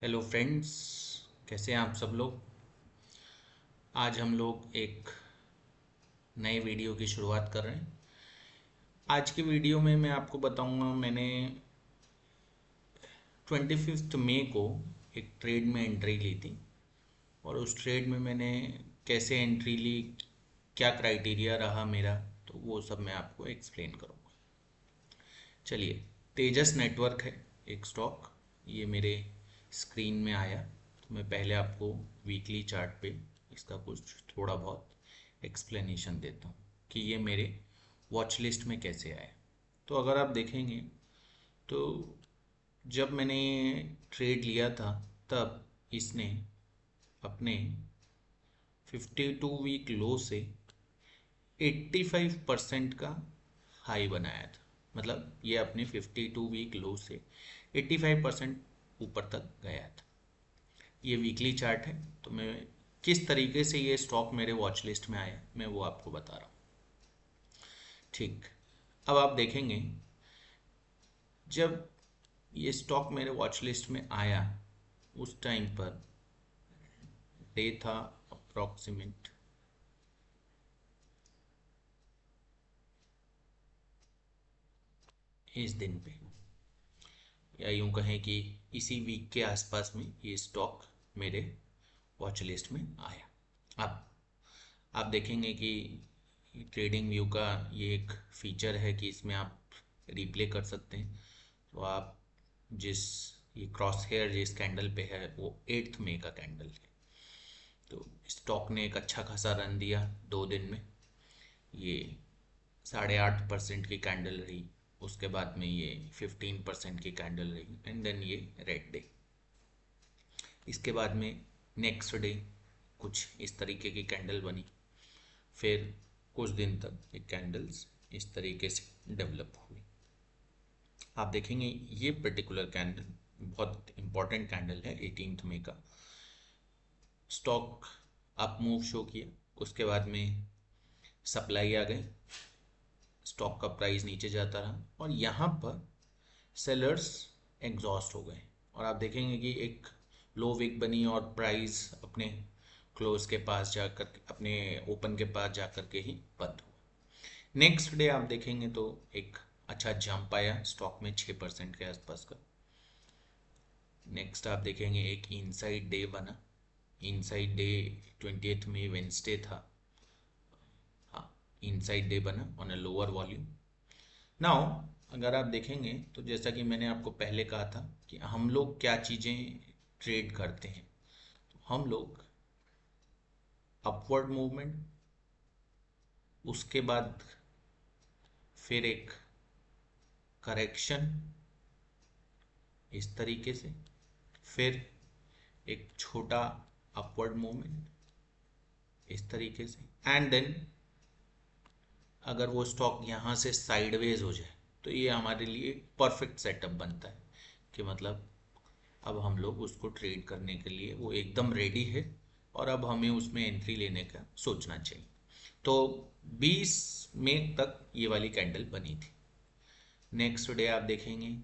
Hello friends, कैसे हैं आप सब लोग। आज हम लोग एक नए वीडियो की शुरुआत कर रहे हैं। आज की वीडियो में मैं आपको बताऊंगा, मैंने 25 मई को एक ट्रेड में एंट्री ली थी और उस ट्रेड में मैंने कैसे एंट्री ली, क्या क्राइटेरिया रहा मेरा, तो वो सब मैं आपको एक्सप्लेन करूंगा। चलिए, तेजस नेटवर्क है एक स्टॉक, ये मेरे स्क्रीन में आया। तो मैं पहले आपको वीकली चार्ट पे इसका कुछ थोड़ा बहुत एक्सप्लेनेशन देता हूँ कि ये मेरे वॉच लिस्ट में कैसे आया। तो अगर आप देखेंगे तो जब मैंने ट्रेड लिया था तब इसने अपने 52 वीक लो से 85% का हाई बनाया था। मतलब ये अपने 52 वीक लो से 85% ऊपर तक गया था। ये वीकली चार्ट है। तो मैं किस तरीके से ये स्टॉक मेरे वॉच लिस्ट में आया मैं वो आपको बता रहा हूँ। ठीक, अब आप देखेंगे जब ये स्टॉक मेरे वॉच लिस्ट में आया उस टाइम पर डे था अप्रॉक्सीमेट इस दिन पे, या यूं कहें कि इसी वीक के आसपास में ये स्टॉक मेरे वॉच लिस्ट में आया। अब आप देखेंगे कि ट्रेडिंग व्यू का ये एक फीचर है कि इसमें आप रिप्ले कर सकते हैं। तो आप जिस ये क्रॉस हेयर जिस कैंडल पे है वो 8 मई का कैंडल है। तो स्टॉक ने एक अच्छा खासा रन दिया 2 दिन में। ये 8.5% की कैंडल रही, उसके बाद में ये 15% की कैंडल रही एंड देन ये रेड डे। इसके बाद में नेक्स्ट डे कुछ इस तरीके की कैंडल बनी। फिर कुछ दिन तक ये कैंडल्स इस तरीके से डेवलप हुई। आप देखेंगे ये पर्टिकुलर कैंडल बहुत इंपॉर्टेंट कैंडल है 18 मई का। स्टॉक अप मूव शो किया, उसके बाद में सप्लाई आ गई, स्टॉक का प्राइस नीचे जाता रहा और यहाँ पर सेलर्स एग्जॉस्ट हो गए। और आप देखेंगे कि एक लो विक बनी और प्राइस अपने क्लोज के पास जाकर, अपने ओपन के पास जाकर के ही बंद हुआ। नेक्स्ट डे आप देखेंगे तो एक अच्छा जंप आया स्टॉक में 6% के आसपास का। नेक्स्ट आप देखेंगे एक इनसाइड डे बना। इनसाइड डे 20 मई वेंसडे था। हाँ, इनसाइड डे बना on a lower volume. Now अगर आप देखेंगे तो जैसा कि मैंने आपको पहले कहा था कि हम लोग क्या चीज़ें ट्रेड करते हैं, तो हम लोग अपवर्ड मूवमेंट, उसके बाद फिर एक करेक्शन इस तरीके से, फिर एक छोटा अपवर्ड मूवमेंट इस तरीके से एंड देन अगर वो स्टॉक यहाँ से साइडवेज हो जाए तो ये हमारे लिए परफेक्ट सेटअप बनता है कि मतलब अब हम लोग उसको ट्रेड करने के लिए वो एकदम रेडी है और अब हमें उसमें एंट्री लेने का सोचना चाहिए। तो 20 मई तक ये वाली कैंडल बनी थी। नेक्स्ट डे आप देखेंगे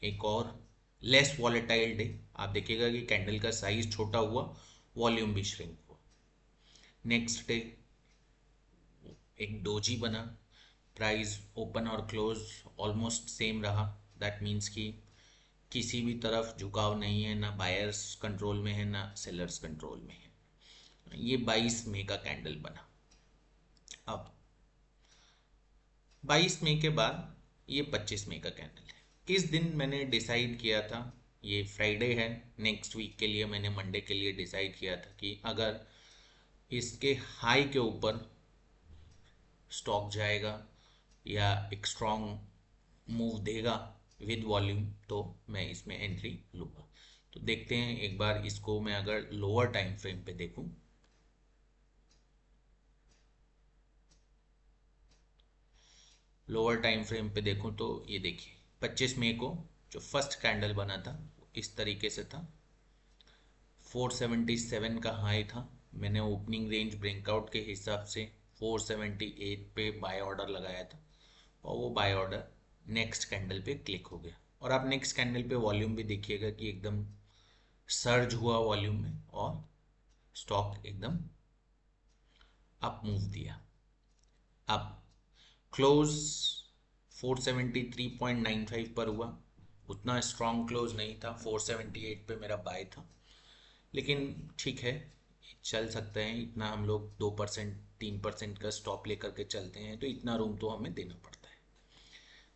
एक और लेस वॉलेटाइल डे। आप देखिएगा कि कैंडल का साइज छोटा हुआ, वॉल्यूम भी श्रिंक हुआ। नेक्स्ट डे एक डोजी बना, प्राइस ओपन और क्लोज ऑलमोस्ट सेम रहा। दैट मीन्स कि किसी भी तरफ झुकाव नहीं है, ना बायर्स कंट्रोल में है ना सेलर्स कंट्रोल में है। ये 22 मई का कैंडल बना। अब 22 मई के बाद ये 25 मई का कैंडल है। इस दिन मैंने डिसाइड किया था, ये फ्राइडे है, नेक्स्ट वीक के लिए मैंने मंडे के लिए डिसाइड किया था कि अगर इसके हाई के ऊपर स्टॉक जाएगा या एक स्ट्रॉन्ग मूव देगा विद वॉल्यूम तो मैं इसमें एंट्री लूँगा। तो देखते हैं एक बार इसको मैं अगर लोअर टाइम फ्रेम पे देखूं, लोअर टाइम फ्रेम पे देखूं तो ये देखिए 25 मई को जो फर्स्ट कैंडल बना था इस तरीके से था। 477 का हाई था। मैंने ओपनिंग रेंज ब्रेकआउट के हिसाब से 478 पे बाय ऑर्डर लगाया था और वो बाय ऑर्डर नेक्स्ट कैंडल पे क्लिक हो गया। और आप नेक्स्ट कैंडल पे वॉल्यूम भी देखिएगा कि एकदम सर्ज हुआ वॉल्यूम में और स्टॉक एकदम अप मूव दिया। अब क्लोज 473.95 पर हुआ, उतना स्ट्रॉन्ग क्लोज नहीं था, 478 पे मेरा बाय था, लेकिन ठीक है, चल सकते हैं। इतना हम लोग 2% 3% का स्टॉप लेकर के चलते हैं, तो इतना रूम तो हमें देना पड़ता है।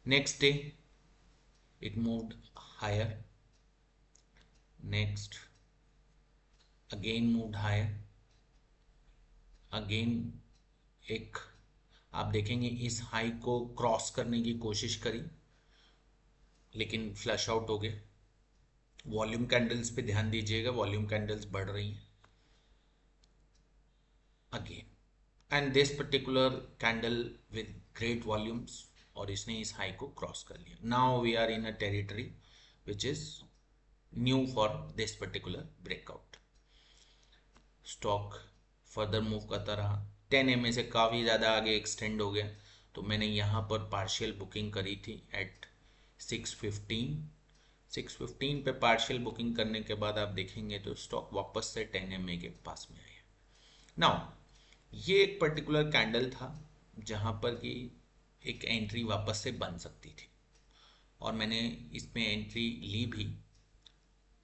Next day it moved higher, next again moved higher, again एक आप देखेंगे इस हाई को क्रॉस करने की कोशिश करी, लेकिन फ्लश आउट हो गए। वॉल्यूम कैंडल्स पे ध्यान दीजिएगा, वॉल्यूम कैंडल्स बढ़ रही हैं again, and this particular candle with great volumes, और इसने इस हाई को क्रॉस कर लिया। Now we are in a territory which is new for this particular breakout. Stock further move करता रहा, 10 MA से काफ़ी ज़्यादा आगे एक्सटेंड हो गया, तो मैंने यहाँ पर पार्शियल बुकिंग करी थी एट 615 पे। पार्शियल बुकिंग करने के बाद आप देखेंगे तो स्टॉक वापस से 10 MA के पास में आया। नाउ ये एक पर्टिकुलर कैंडल था जहाँ पर कि एक एंट्री वापस से बन सकती थी, और मैंने इसमें एंट्री ली भी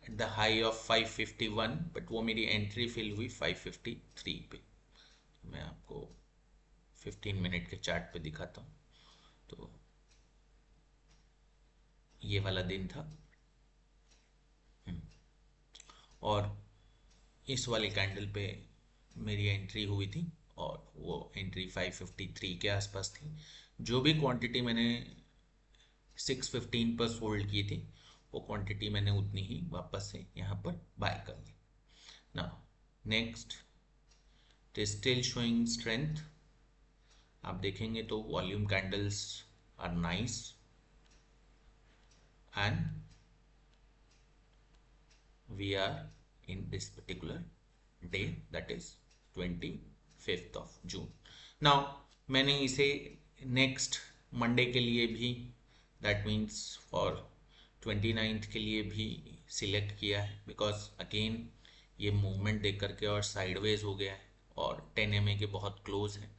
at the high of 551, but वो मेरी एंट्री फिल हुई 553 पे। मैं आपको 15 मिनट के चार्ट पे दिखाता हूँ। तो ये वाला दिन था, और इस वाली कैंडल पे मेरी एंट्री हुई थी, और वो एंट्री 553 के आसपास थी। जो भी क्वांटिटी मैंने 615 पर होल्ड की थी, वो क्वांटिटी मैंने उतनी ही वापस से यहाँ पर बाय कर ली। Now next it is still showing strength. आप देखेंगे तो volume candles are nice, and we are in this particular day, that is 25th of June. Now मैंने इसे नेक्स्ट मंडे के लिए भी, दैट मीन्स फॉर 29th के लिए भी सिलेक्ट किया है, बिकॉज अगेन ये मूवमेंट देख करके और साइडवेज हो गया है और 10 MA के बहुत क्लोज है,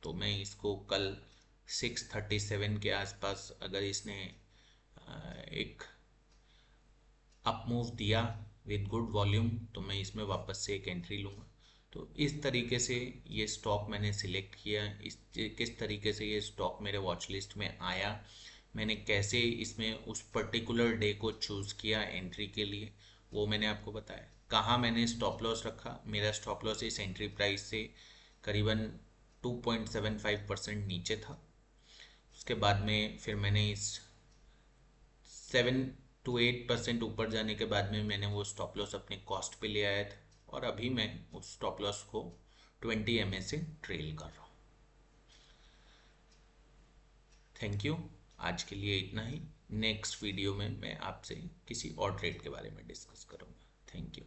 तो मैं इसको कल 637 के आसपास अगर इसने एक अप मूव दिया विद गुड वॉल्यूम, तो मैं इसमें वापस से एक एंट्री लूँगा। तो इस तरीके से ये स्टॉक मैंने सिलेक्ट किया, किस तरीके से ये स्टॉक मेरे वॉच लिस्ट में आया, मैंने कैसे इसमें उस पर्टिकुलर डे को चूज़ किया एंट्री के लिए, वो मैंने आपको बताया। कहाँ मैंने स्टॉप लॉस रखा, मेरा स्टॉप लॉस इस एंट्री प्राइस से करीबन 2.75% नीचे था। उसके बाद में फिर मैंने इस 7 to 8% ऊपर जाने के बाद में मैंने वो स्टॉप लॉस अपने कॉस्ट पे ले आया था, और अभी मैं उस स्टॉप लॉस को 20 MA से ट्रेल कर रहा हूँ। थैंक यू, आज के लिए इतना ही। नेक्स्ट वीडियो में मैं आपसे किसी और ट्रेड के बारे में डिस्कस करूँगा। Thank you.